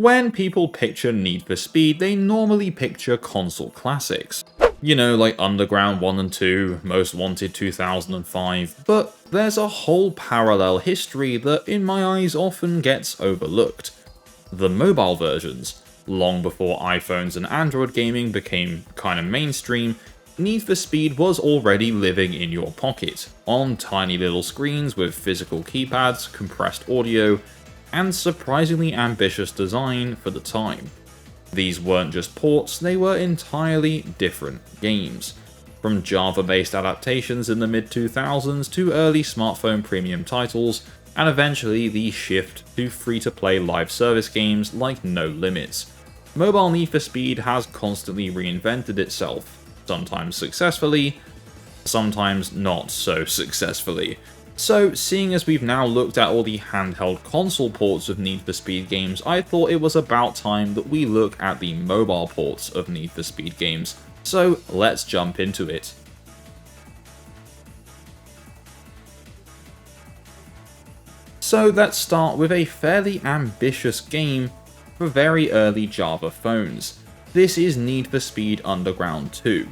When people picture Need for Speed, they normally picture console classics. You know, like Underground 1 and 2, Most Wanted 2005, but there's a whole parallel history that in my eyes often gets overlooked. The mobile versions. Long before iPhones and Android gaming became kinda mainstream, Need for Speed was already living in your pocket, on tiny little screens with physical keypads, compressed audio, and surprisingly ambitious design for the time. These weren't just ports, they were entirely different games. From Java-based adaptations in the mid-2000s to early smartphone premium titles, and eventually the shift to free-to-play live service games like No Limits. Mobile Need for Speed has constantly reinvented itself, sometimes successfully, sometimes not so successfully. So, seeing as we've now looked at all the handheld console ports of Need for Speed games, I thought it was about time that we look at the mobile ports of Need for Speed games. So, let's jump into it. So let's start with a fairly ambitious game for very early Java phones. This is Need for Speed Underground 2.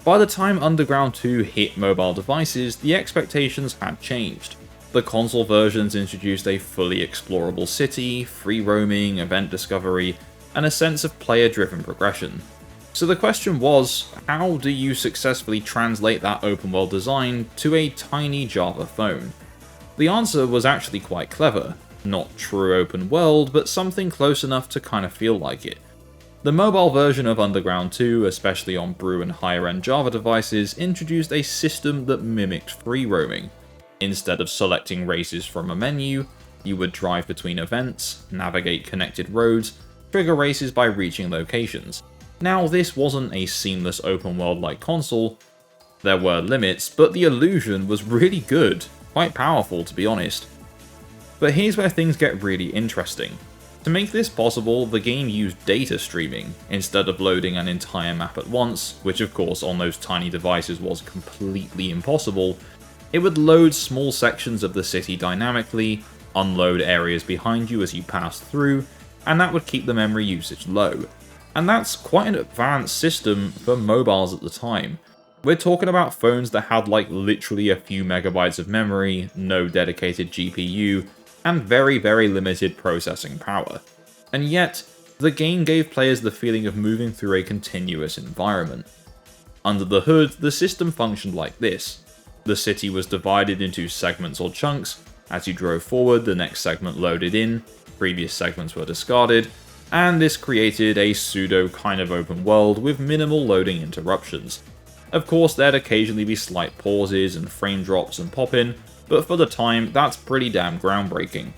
By the time Underground 2 hit mobile devices, the expectations had changed. The console versions introduced a fully explorable city, free roaming, event discovery, and a sense of player-driven progression. So the question was, how do you successfully translate that open world design to a tiny Java phone? The answer was actually quite clever. Not true open world, but something close enough to kind of feel like it. The mobile version of Underground 2, especially on BREW and higher-end Java devices, introduced a system that mimicked free roaming. Instead of selecting races from a menu, you would drive between events, navigate connected roads, trigger races by reaching locations. Now, this wasn't a seamless open world like console. There were limits, but the illusion was really good, quite powerful to be honest. But here's where things get really interesting. To make this possible, the game used data streaming, instead of loading an entire map at once, which of course on those tiny devices was completely impossible. It would load small sections of the city dynamically, unload areas behind you as you passed through, and that would keep the memory usage low. And that's quite an advanced system for mobiles at the time. We're talking about phones that had like literally a few megabytes of memory, no dedicated GPU, and very limited processing power. And yet, the game gave players the feeling of moving through a continuous environment. Under the hood, the system functioned like this. The city was divided into segments or chunks. As you drove forward, the next segment loaded in, previous segments were discarded, and this created a pseudo kind of open world with minimal loading interruptions. Of course, there'd occasionally be slight pauses and frame drops and pop-in, but for the time, that's pretty damn groundbreaking.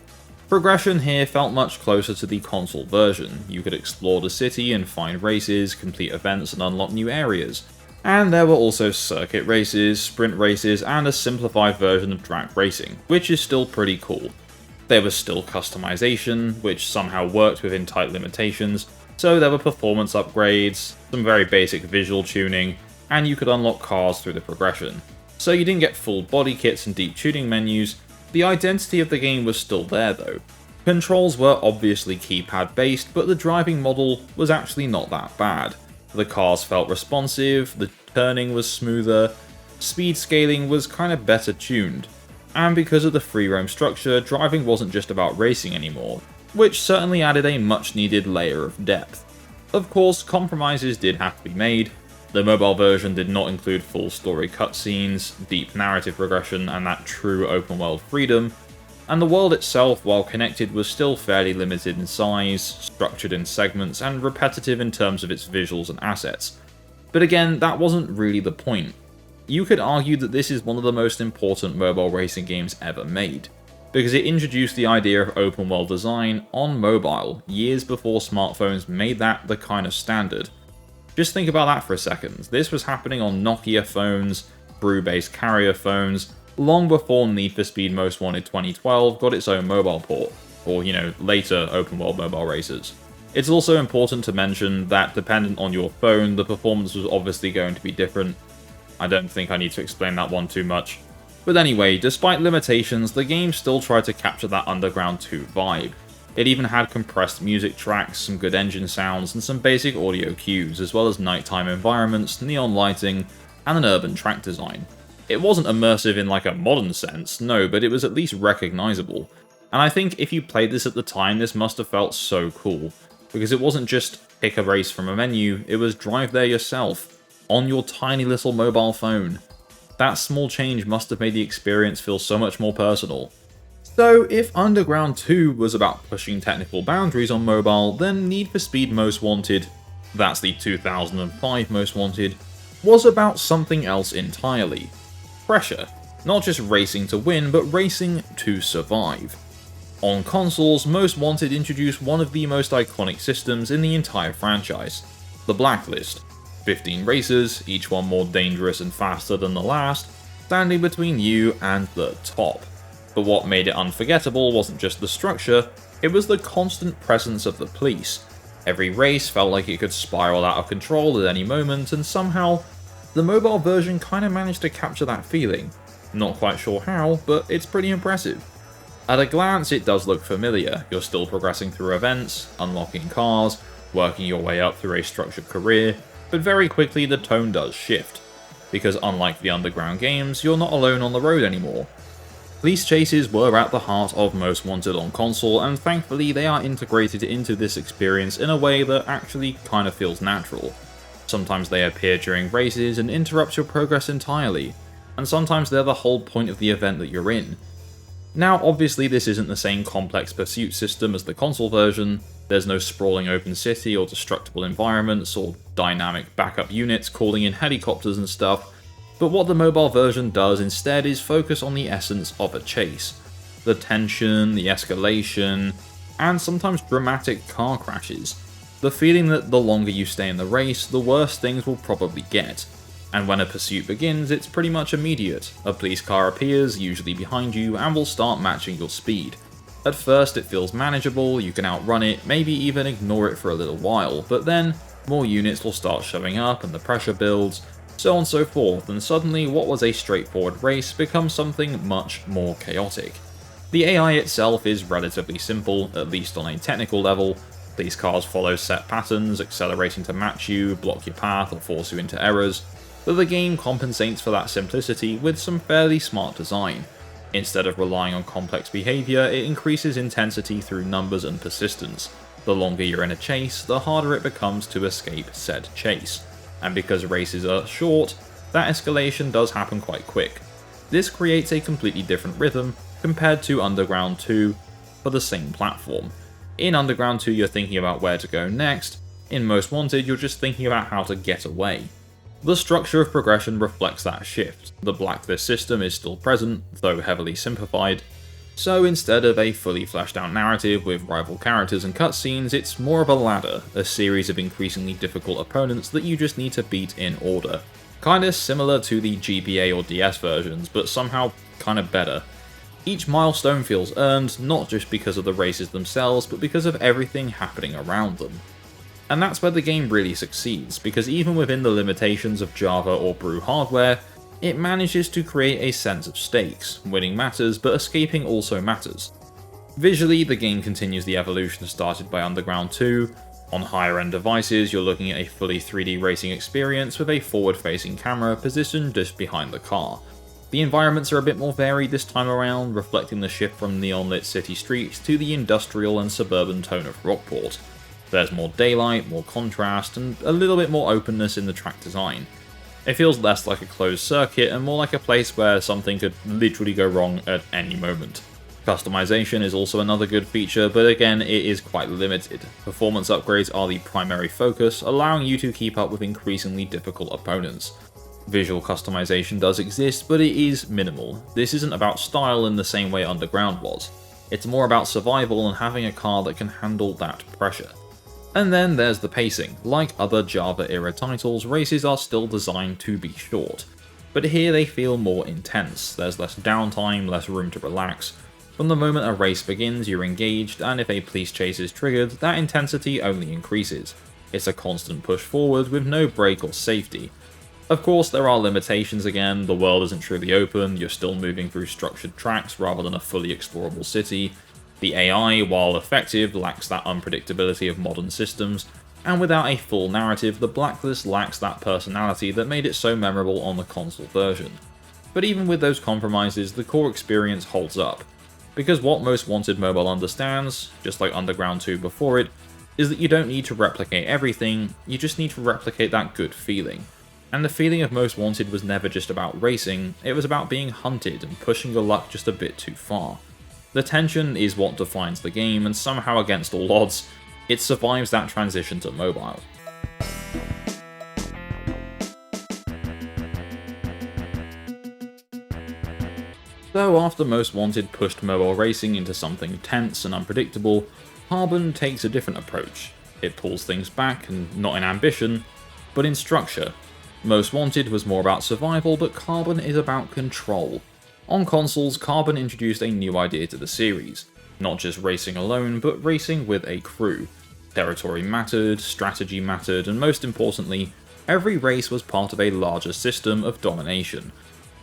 Progression here felt much closer to the console version. You could explore the city and find races, complete events and unlock new areas. And there were also circuit races, sprint races, and a simplified version of drag racing, which is still pretty cool. There was still customization, which somehow worked within tight limitations, so there were performance upgrades, some very basic visual tuning, and you could unlock cars through the progression. So you didn't get full body kits and deep tuning menus. The identity of the game was still there though. Controls were obviously keypad based, but the driving model was actually not that bad. The cars felt responsive, the turning was smoother, speed scaling was kind of better tuned. And because of the free roam structure, driving wasn't just about racing anymore, which certainly added a much needed layer of depth. Of course, compromises did have to be made. The mobile version did not include full story cutscenes, deep narrative progression, and that true open world freedom, and the world itself, while connected, was still fairly limited in size, structured in segments, and repetitive in terms of its visuals and assets. But again, that wasn't really the point. You could argue that this is one of the most important mobile racing games ever made, because it introduced the idea of open world design on mobile years before smartphones made that the kind of standard. Just think about that for a second. This was happening on Nokia phones, BREW-based carrier phones, long before Need for Speed Most Wanted 2012 got its own mobile port, or, later open world mobile racers. It's also important to mention that dependent on your phone, the performance was obviously going to be different. I don't think I need to explain that one too much. But anyway, despite limitations, the game still tried to capture that Underground 2 vibe. It even had compressed music tracks, some good engine sounds, and some basic audio cues, as well as nighttime environments, neon lighting, and an urban track design. It wasn't immersive in like a modern sense, no, but it was at least recognizable. And I think if you played this at the time, this must have felt so cool, because it wasn't just pick a race from a menu, it was drive there yourself, on your tiny little mobile phone. That small change must have made the experience feel so much more personal. So if Underground 2 was about pushing technical boundaries on mobile, then Need for Speed Most Wanted, that's the 2005 Most Wanted, was about something else entirely. Pressure. Not just racing to win, but racing to survive. On consoles, Most Wanted introduced one of the most iconic systems in the entire franchise, the Blacklist. 15 racers, each one more dangerous and faster than the last, standing between you and the top. But what made it unforgettable wasn't just the structure, it was the constant presence of the police. Every race felt like it could spiral out of control at any moment, and somehow, the mobile version kinda managed to capture that feeling. Not quite sure how, but it's pretty impressive. At a glance, it does look familiar. You're still progressing through events, unlocking cars, working your way up through a structured career, but very quickly the tone does shift. Because unlike the Underground games, you're not alone on the road anymore. Police chases were at the heart of Most Wanted on console, and thankfully they are integrated into this experience in a way that actually kinda feels natural. Sometimes they appear during races and interrupt your progress entirely, and sometimes they're the whole point of the event that you're in. Now obviously this isn't the same complex pursuit system as the console version, there's no sprawling open city or destructible environments or dynamic backup units calling in helicopters and stuff, but what the mobile version does instead is focus on the essence of a chase. The tension, the escalation, and sometimes dramatic car crashes. The feeling that the longer you stay in the race, the worse things will probably get. And when a pursuit begins, it's pretty much immediate. A police car appears, usually behind you, and will start matching your speed. At first it feels manageable, you can outrun it, maybe even ignore it for a little while, but then more units will start showing up and the pressure builds, so on and so forth, and suddenly what was a straightforward race becomes something much more chaotic. The AI itself is relatively simple, at least on a technical level. These cars follow set patterns, accelerating to match you, block your path, or force you into errors, but the game compensates for that simplicity with some fairly smart design. Instead of relying on complex behaviour, it increases intensity through numbers and persistence. The longer you're in a chase, the harder it becomes to escape said chase. And because races are short, that escalation does happen quite quick. This creates a completely different rhythm compared to Underground 2 for the same platform. In Underground 2 you're thinking about where to go next, in Most Wanted you're just thinking about how to get away. The structure of progression reflects that shift. The Blacklist system is still present, though heavily simplified, so instead of a fully fleshed out narrative with rival characters and cutscenes, it's more of a ladder, a series of increasingly difficult opponents that you just need to beat in order. Kinda similar to the GBA or DS versions, but somehow kinda better. Each milestone feels earned, not just because of the races themselves, but because of everything happening around them. And that's where the game really succeeds, because even within the limitations of Java or BREW hardware, it manages to create a sense of stakes. Winning matters, but escaping also matters. Visually, the game continues the evolution started by Underground 2. On higher end devices, you're looking at a fully 3D racing experience with a forward-facing camera positioned just behind the car. The environments are a bit more varied this time around, reflecting the shift from neon-lit city streets to the industrial and suburban tone of Rockport. There's more daylight, more contrast, and a little bit more openness in the track design. It feels less like a closed circuit and more like a place where something could literally go wrong at any moment. Customization is also another good feature, but again it is quite limited. Performance upgrades are the primary focus, allowing you to keep up with increasingly difficult opponents. Visual customization does exist, but it is minimal. This isn't about style in the same way Underground was. It's more about survival and having a car that can handle that pressure. And then there's the pacing. Like other Java-era titles, races are still designed to be short. But here they feel more intense. There's less downtime, less room to relax. From the moment a race begins, you're engaged, and if a police chase is triggered, that intensity only increases. It's a constant push forward with no break or safety. Of course, there are limitations again, the world isn't truly open, you're still moving through structured tracks rather than a fully explorable city. The AI, while effective, lacks that unpredictability of modern systems, and without a full narrative, the Blacklist lacks that personality that made it so memorable on the console version. But even with those compromises, the core experience holds up, because what Most Wanted Mobile understands, just like Underground 2 before it, is that you don't need to replicate everything, you just need to replicate that good feeling. And the feeling of Most Wanted was never just about racing, it was about being hunted and pushing your luck just a bit too far. The tension is what defines the game, and somehow against all odds, it survives that transition to mobile. So after Most Wanted pushed mobile racing into something tense and unpredictable, Carbon takes a different approach. It pulls things back, and not in ambition, but in structure. Most Wanted was more about survival, but Carbon is about control. On consoles, Carbon introduced a new idea to the series. Not just racing alone, but racing with a crew. Territory mattered, strategy mattered, and most importantly, every race was part of a larger system of domination.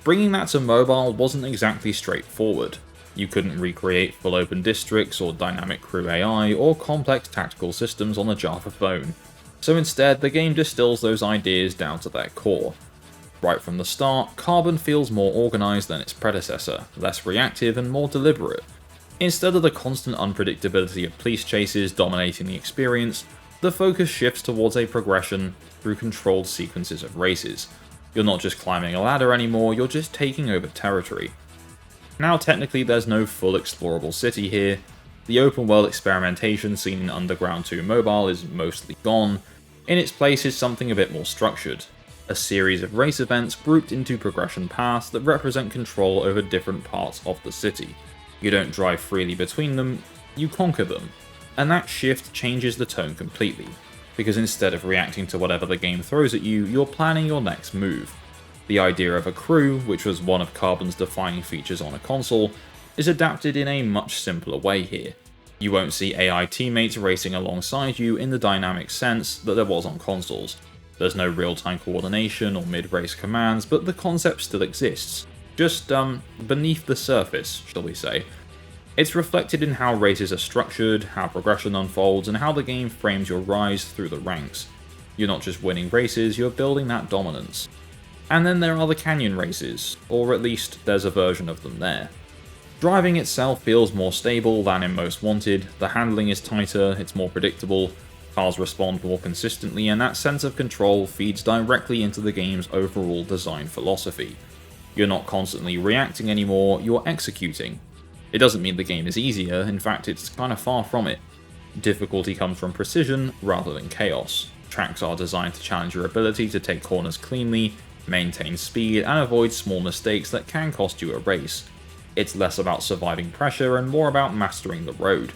Bringing that to mobile wasn't exactly straightforward. You couldn't recreate full open districts or dynamic crew AI or complex tactical systems on a Java phone. So instead, the game distills those ideas down to their core. Right from the start, Carbon feels more organised than its predecessor, less reactive and more deliberate. Instead of the constant unpredictability of police chases dominating the experience, the focus shifts towards a progression through controlled sequences of races. You're not just climbing a ladder anymore, you're just taking over territory. Now technically there's no full explorable city here, the open world experimentation seen in Underground 2 Mobile is mostly gone, in its place is something a bit more structured. A series of race events grouped into progression paths that represent control over different parts of the city. You don't drive freely between them, you conquer them. And that shift changes the tone completely, because instead of reacting to whatever the game throws at you, you're planning your next move. The idea of a crew, which was one of Carbon's defining features on a console, is adapted in a much simpler way here. You won't see AI teammates racing alongside you in the dynamic sense that there was on consoles. There's no real-time coordination or mid-race commands, but the concept still exists. Just, beneath the surface, shall we say. It's reflected in how races are structured, how progression unfolds, and how the game frames your rise through the ranks. You're not just winning races, you're building that dominance. And then there are the canyon races, or at least there's a version of them there. Driving itself feels more stable than in Most Wanted, the handling is tighter, it's more predictable, cars respond more consistently, and that sense of control feeds directly into the game's overall design philosophy. You're not constantly reacting anymore, you're executing. It doesn't mean the game is easier, in fact it's kind of far from it. Difficulty comes from precision rather than chaos. Tracks are designed to challenge your ability to take corners cleanly, maintain speed, and avoid small mistakes that can cost you a race. It's less about surviving pressure and more about mastering the road.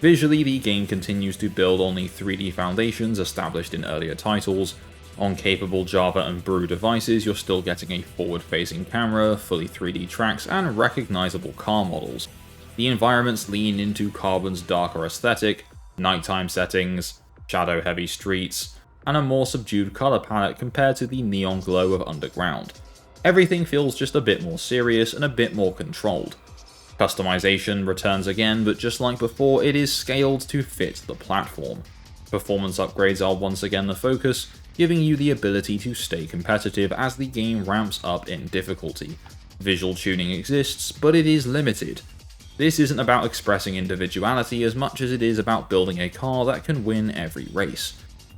Visually, the game continues to build on the 3D foundations established in earlier titles. On capable Java and BREW devices, you're still getting a forward-facing camera, fully 3D tracks, and recognizable car models. The environments lean into Carbon's darker aesthetic, nighttime settings, shadow-heavy streets, and a more subdued color palette compared to the neon glow of Underground. Everything feels just a bit more serious and a bit more controlled. Customization returns again, but just like before, it is scaled to fit the platform. Performance upgrades are once again the focus, giving you the ability to stay competitive as the game ramps up in difficulty. Visual tuning exists, but it is limited. This isn't about expressing individuality as much as it is about building a car that can win every race.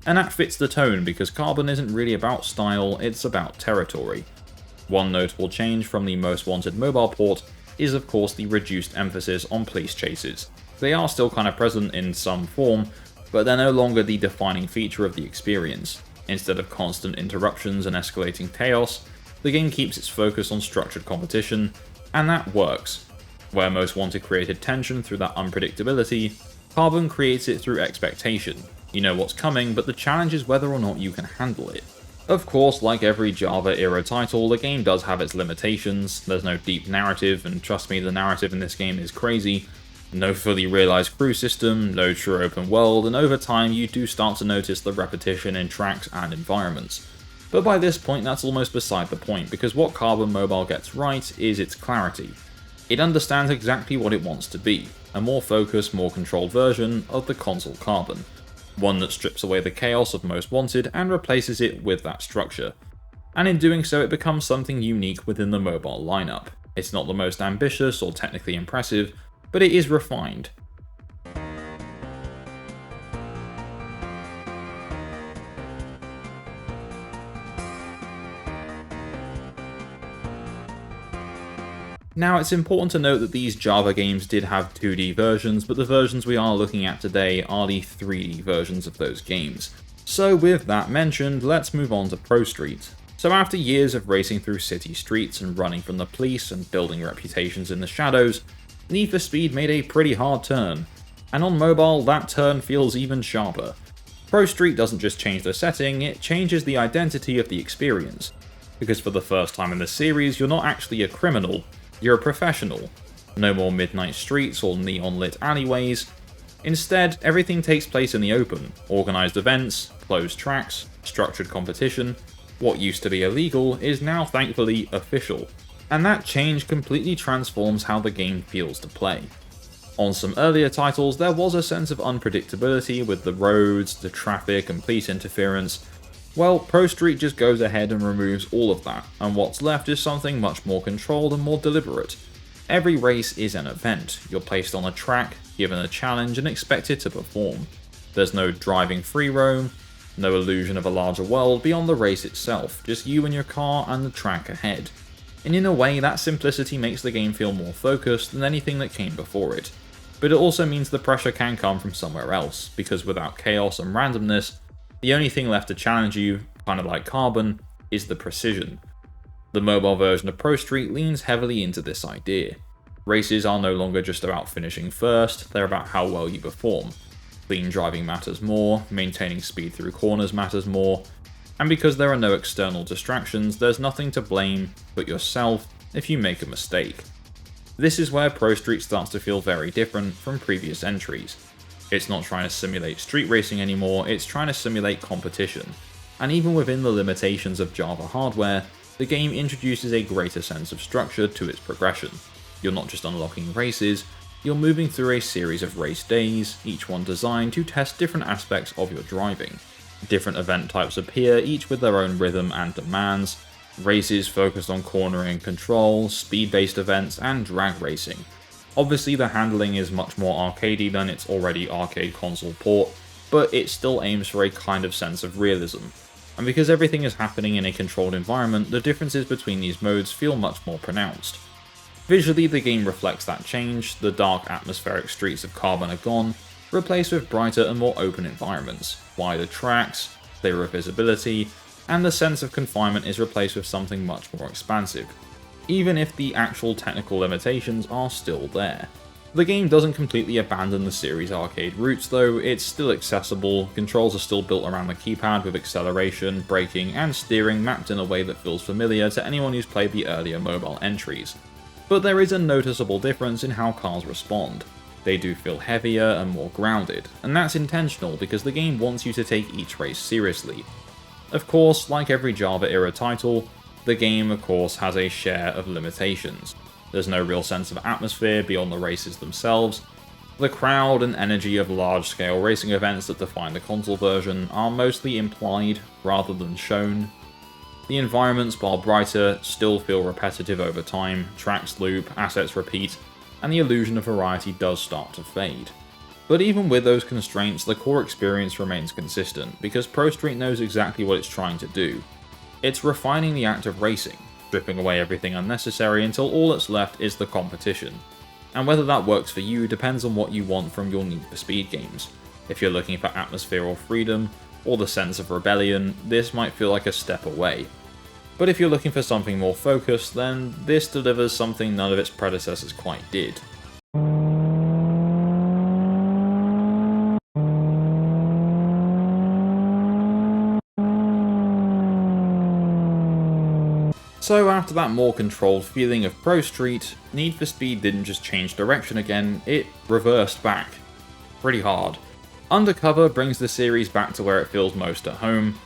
And that fits the tone because Carbon isn't really about style, it's about territory. One notable change from the Most Wanted mobile port is of course the reduced emphasis on police chases. They are still kind of present in some form, but they're no longer the defining feature of the experience. Instead of constant interruptions and escalating chaos, the game keeps its focus on structured competition, and that works. Where Most Wanted created tension through that unpredictability, Carbon creates it through expectation. You know what's coming, but the challenge is whether or not you can handle it. Of course, like every Java-era title, the game does have its limitations. There's no deep narrative, and trust me, the narrative in this game is crazy. No fully realized crew system, no true open world, and over time you do start to notice the repetition in tracks and environments. But by this point that's almost beside the point, because what Carbon Mobile gets right is its clarity. It understands exactly what it wants to be, a more focused, more controlled version of the console Carbon, one that strips away the chaos of Most Wanted and replaces it with that structure. And in doing so, it becomes something unique within the mobile lineup. It's not the most ambitious or technically impressive, but it is refined. Now, it's important to note that these Java games did have 2D versions, but the versions we are looking at today are the 3D versions of those games. So with that mentioned, let's move on to Pro Street. So after years of racing through city streets and running from the police and building reputations in the shadows, Need for Speed made a pretty hard turn. And on mobile, that turn feels even sharper. Pro Street doesn't just change the setting, it changes the identity of the experience. Because for the first time in the series, you're not actually a criminal, you're a professional. No more midnight streets or neon-lit alleyways. Instead, everything takes place in the open. Organised events, closed tracks, structured competition. What used to be illegal is now thankfully official. And that change completely transforms how the game feels to play. On some earlier titles, there was a sense of unpredictability with the roads, the traffic, and police interference. Well, Pro Street just goes ahead and removes all of that, and what's left is something much more controlled and more deliberate. Every race is an event. You're placed on a track, given a challenge, and expected to perform. There's no driving free roam, no illusion of a larger world beyond the race itself, just you and your car and the track ahead. And in a way, that simplicity makes the game feel more focused than anything that came before it. But it also means the pressure can come from somewhere else, because without chaos and randomness, the only thing left to challenge you, kind of like Carbon, is the precision. The mobile version of Pro Street leans heavily into this idea. Races are no longer just about finishing first, they're about how well you perform. Clean driving matters more, maintaining speed through corners matters more, and because there are no external distractions, there's nothing to blame but yourself if you make a mistake. This is where Pro Street starts to feel very different from previous entries. It's not trying to simulate street racing anymore, it's trying to simulate competition. And even within the limitations of Java hardware, the game introduces a greater sense of structure to its progression. You're not just unlocking races, you're moving through a series of race days, each one designed to test different aspects of your driving. Different event types appear, each with their own rhythm and demands. Races focused on cornering and control, speed-based events, and drag racing. Obviously the handling is much more arcadey than its already arcade console port, but it still aims for a kind of sense of realism. And because everything is happening in a controlled environment, the differences between these modes feel much more pronounced. Visually, the game reflects that change. The dark atmospheric streets of Carbon are gone, replaced with brighter and more open environments, wider tracks, clearer visibility, and the sense of confinement is replaced with something much more expansive, even if the actual technical limitations are still there. The game doesn't completely abandon the series' arcade roots though, it's still accessible, controls are still built around the keypad with acceleration, braking, and steering mapped in a way that feels familiar to anyone who's played the earlier mobile entries. But there is a noticeable difference in how cars respond. They do feel heavier and more grounded, and that's intentional because the game wants you to take each race seriously. Of course, like every Java-era title, the game of course has a share of limitations. There's no real sense of atmosphere beyond the races themselves. The crowd and energy of large-scale racing events that define the console version are mostly implied rather than shown. The environments, while brighter, still feel repetitive over time, tracks loop, assets repeat, and the illusion of variety does start to fade. But even with those constraints, the core experience remains consistent, because Pro Street knows exactly what it's trying to do. It's refining the act of racing, stripping away everything unnecessary until all that's left is the competition. And whether that works for you depends on what you want from your Need for Speed games. If you're looking for atmosphere or freedom, or the sense of rebellion, this might feel like a step away. But if you're looking for something more focused, then this delivers something none of its predecessors quite did. So after that more controlled feeling of Pro Street, Need for Speed didn't just change direction again, it reversed back. Pretty hard. Undercover brings the series back to where it feels most at home,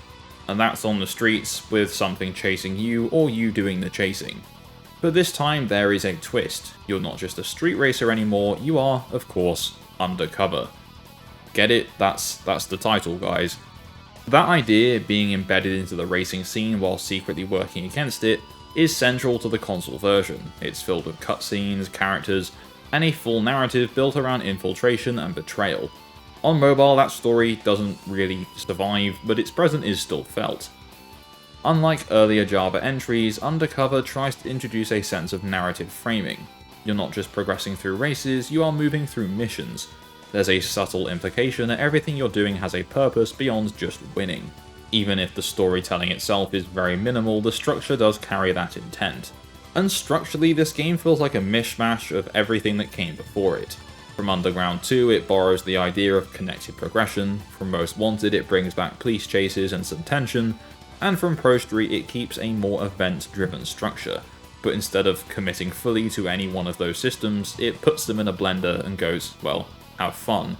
and that's on the streets with something chasing you or you doing the chasing. But this time there is a twist. You're not just a street racer anymore, you are, of course, undercover. Get it? That's the title, guys. That idea, being embedded into the racing scene while secretly working against it, is central to the console version. It's filled with cutscenes, characters, and a full narrative built around infiltration and betrayal. On mobile, that story doesn't really survive, but its presence is still felt. Unlike earlier Java entries, Undercover tries to introduce a sense of narrative framing. You're not just progressing through races, you are moving through missions. There's a subtle implication that everything you're doing has a purpose beyond just winning. Even if the storytelling itself is very minimal, the structure does carry that intent. And structurally, this game feels like a mishmash of everything that came before it. From Underground 2, it borrows the idea of connected progression, from Most Wanted it brings back police chases and some tension, and from Pro Street it keeps a more event-driven structure, but instead of committing fully to any one of those systems, it puts them in a blender and goes, well, have fun.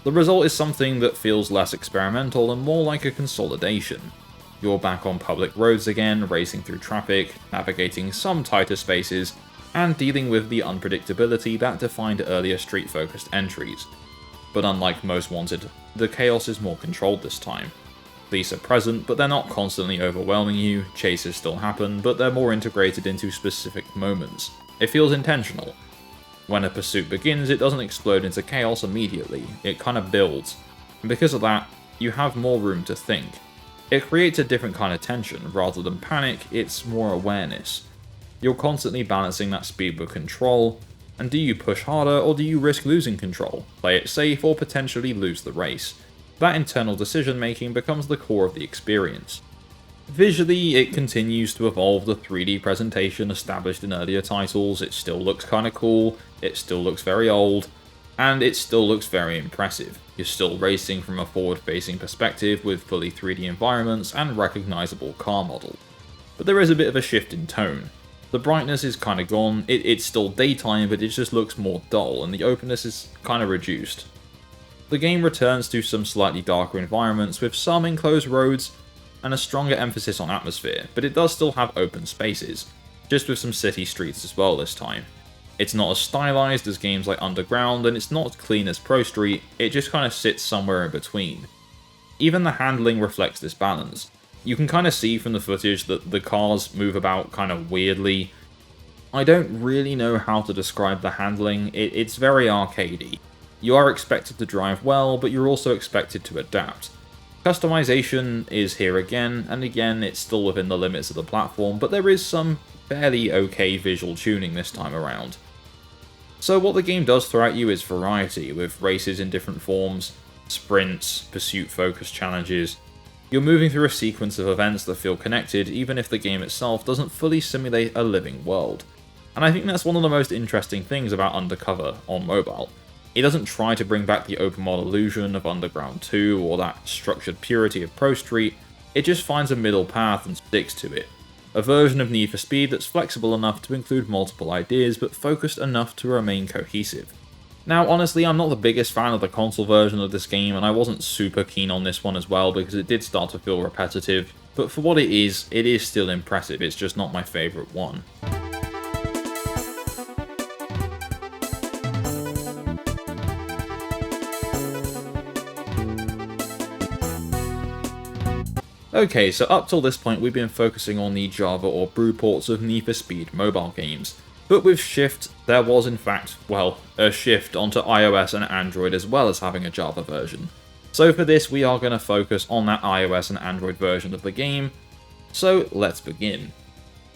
The result is something that feels less experimental and more like a consolidation. You're back on public roads again, racing through traffic, navigating some tighter spaces, and dealing with the unpredictability that defined earlier street-focused entries. But unlike Most Wanted, the chaos is more controlled this time. Police are present, but they're not constantly overwhelming you, chases still happen, but they're more integrated into specific moments. It feels intentional. When a pursuit begins, it doesn't explode into chaos immediately, it kind of builds, and because of that, you have more room to think. It creates a different kind of tension. Rather than panic, it's more awareness. You're constantly balancing that speed with control, and do you push harder or do you risk losing control, play it safe or potentially lose the race? That internal decision making becomes the core of the experience. Visually, it continues to evolve the 3D presentation established in earlier titles. It still looks kinda cool, it still looks very old, and it still looks very impressive. You're still racing from a forward-facing perspective with fully 3D environments and recognizable car models. But there is a bit of a shift in tone. The brightness is kinda gone, it's still daytime, but it just looks more dull, and the openness is kinda reduced. The game returns to some slightly darker environments with some enclosed roads and a stronger emphasis on atmosphere, but it does still have open spaces, just with some city streets as well this time. It's not as stylized as games like Underground, and it's not as clean as Pro Street, it just kind of sits somewhere in between. Even the handling reflects this balance. You can kind of see from the footage that the cars move about kind of weirdly. I don't really know how to describe the handling, it's very arcadey. You are expected to drive well, but you're also expected to adapt. Customization is here again, and again it's still within the limits of the platform, but there is some fairly okay visual tuning this time around. So what the game does throw at you is variety, with races in different forms, sprints, pursuit-focused challenges. You're moving through a sequence of events that feel connected, even if the game itself doesn't fully simulate a living world. And I think that's one of the most interesting things about Undercover on mobile. It doesn't try to bring back the open world illusion of Underground 2 or that structured purity of Pro Street, it just finds a middle path and sticks to it. A version of Need for Speed that's flexible enough to include multiple ideas but focused enough to remain cohesive. Now honestly, I'm not the biggest fan of the console version of this game, and I wasn't super keen on this one as well because it did start to feel repetitive, but for what it is still impressive, it's just not my favourite one. Okay, so up till this point we've been focusing on the Java or BREW ports of Need for Speed mobile games. But with Shift, there was in fact, well, a shift onto iOS and Android as well as having a Java version. So for this we are going to focus on that iOS and Android version of the game, so let's begin.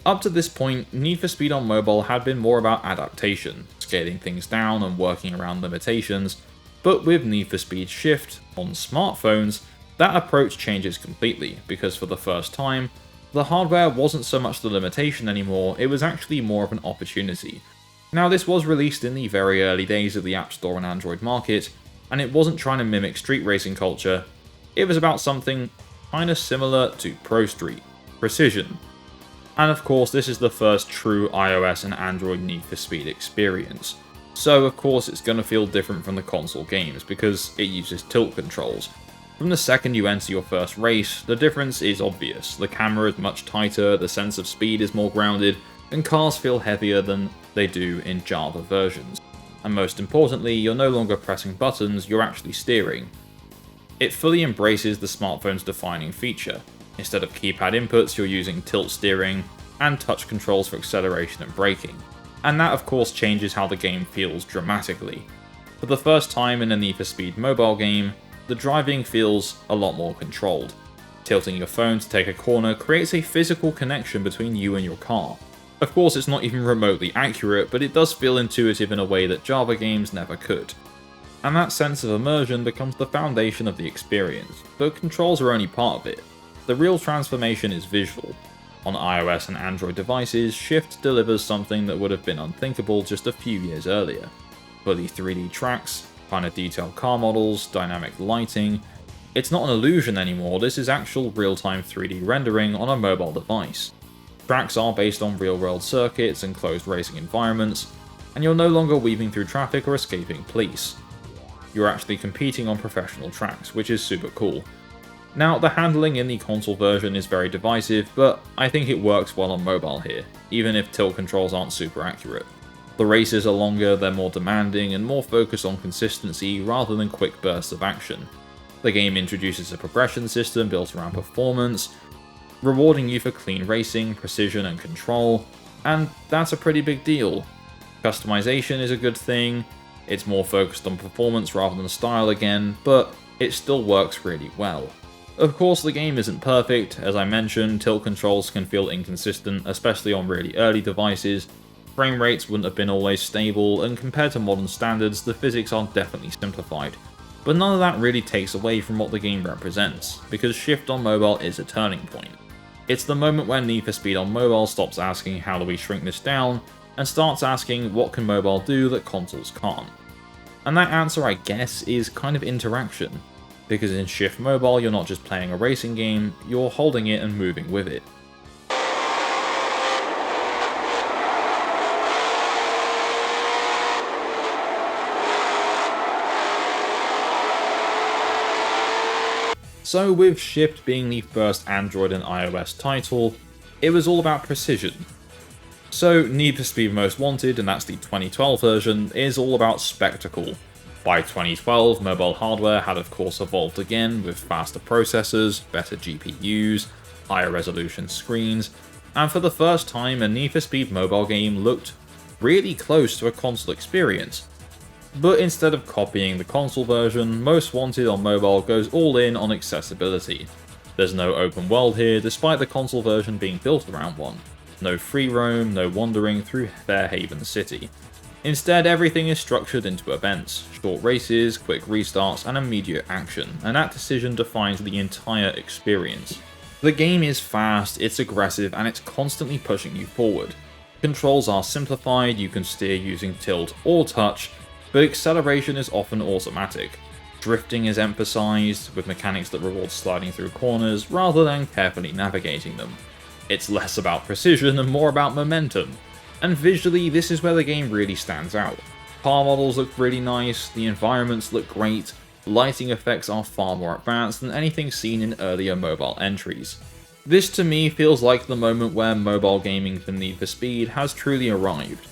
Up to this point, Need for Speed on mobile had been more about adaptation, scaling things down and working around limitations, but with Need for Speed Shift on smartphones, that approach changes completely, because for the first time, the hardware wasn't so much the limitation anymore, it was actually more of an opportunity. Now this was released in the very early days of the App Store and Android market, and it wasn't trying to mimic street racing culture, it was about something kinda similar to Pro Street, precision. And of course this is the first true iOS and Android Need for Speed experience. So of course it's going to feel different from the console games, because it uses tilt controls. From the second you enter your first race, the difference is obvious. The camera is much tighter, the sense of speed is more grounded, and cars feel heavier than they do in Java versions. And most importantly, you're no longer pressing buttons, you're actually steering. It fully embraces the smartphone's defining feature. Instead of keypad inputs, you're using tilt steering and touch controls for acceleration and braking. And that of course changes how the game feels dramatically. For the first time in a Need for Speed mobile game, the driving feels a lot more controlled. Tilting your phone to take a corner creates a physical connection between you and your car. Of course, it's not even remotely accurate, but it does feel intuitive in a way that Java games never could. And that sense of immersion becomes the foundation of the experience, but controls are only part of it. The real transformation is visual. On iOS and Android devices, Shift delivers something that would have been unthinkable just a few years earlier. Fully 3D tracks, finer detailed car models, dynamic lighting. It's not an illusion anymore, this is actual real-time 3D rendering on a mobile device. Tracks are based on real-world circuits and closed racing environments, and you're no longer weaving through traffic or escaping police. You're actually competing on professional tracks, which is super cool. Now, the handling in the console version is very divisive, but I think it works well on mobile here, even if tilt controls aren't super accurate. The races are longer, they're more demanding, and more focused on consistency rather than quick bursts of action. The game introduces a progression system built around performance, rewarding you for clean racing, precision, and control, and that's a pretty big deal. Customization is a good thing, it's more focused on performance rather than style again, but it still works really well. Of course, the game isn't perfect. As I mentioned, tilt controls can feel inconsistent, especially on really early devices. Frame rates wouldn't have been always stable, and compared to modern standards, the physics are definitely simplified. But none of that really takes away from what the game represents, because Shift on mobile is a turning point. It's the moment when Need for Speed on mobile stops asking how do we shrink this down, and starts asking what can mobile do that consoles can't. And that answer, I guess, is kind of interaction. Because in Shift Mobile, you're not just playing a racing game, you're holding it and moving with it. So with Shift being the first Android and iOS title, it was all about precision. So Need for Speed Most Wanted, and that's the 2012 version, is all about spectacle. By 2012, mobile hardware had of course evolved again with faster processors, better GPUs, higher resolution screens, and for the first time a Need for Speed mobile game looked really close to a console experience. But instead of copying the console version, Most Wanted on mobile goes all in on accessibility. There's no open world here, despite the console version being built around one. No free roam, no wandering through Fairhaven City. Instead, everything is structured into events, short races, quick restarts, and immediate action, and that decision defines the entire experience. The game is fast, it's aggressive, and it's constantly pushing you forward. Controls are simplified, you can steer using tilt or touch, but acceleration is often automatic. Drifting is emphasized, with mechanics that reward sliding through corners rather than carefully navigating them. It's less about precision and more about momentum. And visually, this is where the game really stands out. Car models look really nice, the environments look great, lighting effects are far more advanced than anything seen in earlier mobile entries. This to me feels like the moment where mobile gaming for Need for Speed has truly arrived.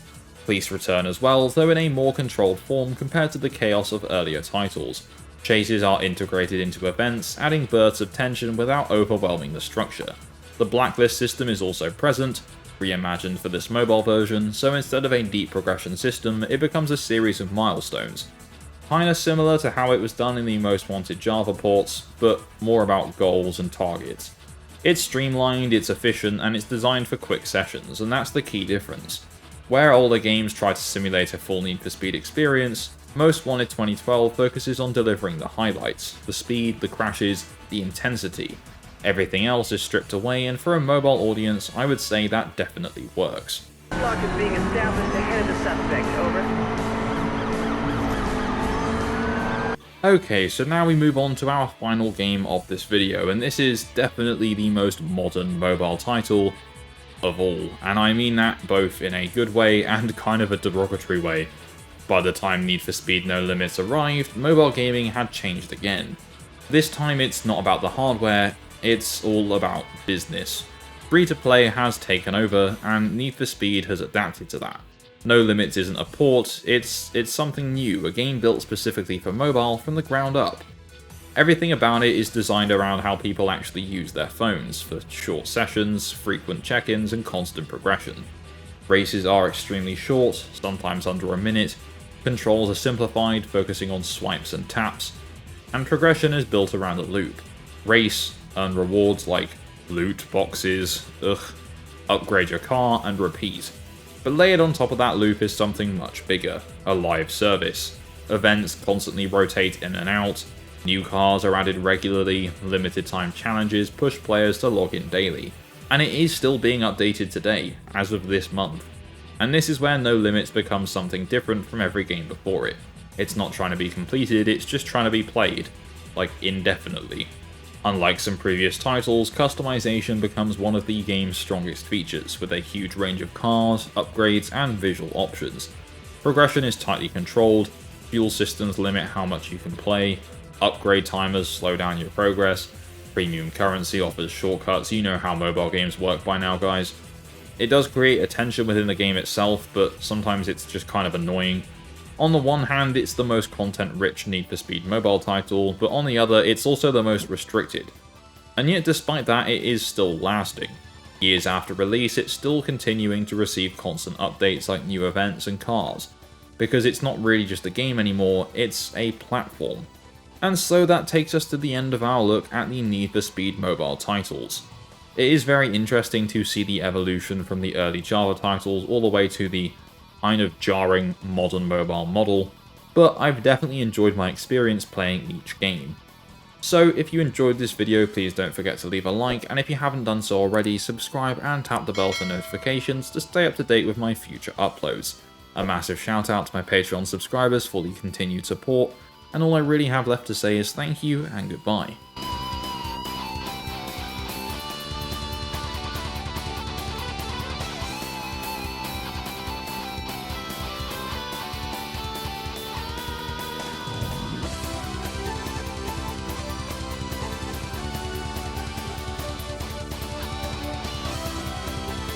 Police return as well, though in a more controlled form compared to the chaos of earlier titles. Chases are integrated into events, adding bursts of tension without overwhelming the structure. The blacklist system is also present, reimagined for this mobile version, so instead of a deep progression system, it becomes a series of milestones. Kinda similar to how it was done in the Most Wanted Java ports, but more about goals and targets. It's streamlined, it's efficient, and it's designed for quick sessions, and that's the key difference. Where older games try to simulate a full Need for Speed experience, Most Wanted 2012 focuses on delivering the highlights, the speed, the crashes, the intensity. Everything else is stripped away, and for a mobile audience, I would say that definitely works. Lock is being established ahead of the suspect, over. Okay, so now we move on to our final game of this video, and this is definitely the most modern mobile title of all, and I mean that both in a good way and kind of a derogatory way. By the time Need for Speed No Limits arrived, mobile gaming had changed again. This time it's not about the hardware, it's all about business. Free-to-play has taken over, and Need for Speed has adapted to that. No Limits isn't a port, it's something new, a game built specifically for mobile from the ground up. Everything about it is designed around how people actually use their phones, for short sessions, frequent check-ins, and constant progression. Races are extremely short, sometimes under a minute, controls are simplified, focusing on swipes and taps, and progression is built around a loop. Race, earn rewards like loot boxes, upgrade your car, and repeat. But layered on top of that loop is something much bigger, a live service. Events constantly rotate in and out, new cars are added regularly, limited time challenges push players to log in daily. And it is still being updated today, as of this month. And this is where No Limits becomes something different from every game before it. It's not trying to be completed, it's just trying to be played. Like, indefinitely. Unlike some previous titles, customization becomes one of the game's strongest features, with a huge range of cars, upgrades, and visual options. Progression is tightly controlled, fuel systems limit how much you can play, upgrade timers slow down your progress, premium currency offers shortcuts, you know how mobile games work by now, guys. It does create a tension within the game itself, but sometimes it's just kind of annoying. On the one hand, it's the most content-rich Need for Speed mobile title, but on the other, it's also the most restricted. And yet despite that, it is still lasting. Years after release, it's still continuing to receive constant updates like new events and cars, because it's not really just a game anymore, it's a platform. And so that takes us to the end of our look at the Need for Speed mobile titles. It is very interesting to see the evolution from the early Java titles all the way to the kind of jarring modern mobile model, but I've definitely enjoyed my experience playing each game. So if you enjoyed this video, please don't forget to leave a like, and if you haven't done so already, subscribe and tap the bell for notifications to stay up to date with my future uploads. A massive shout out to my Patreon subscribers for the continued support, and all I really have left to say is thank you and goodbye.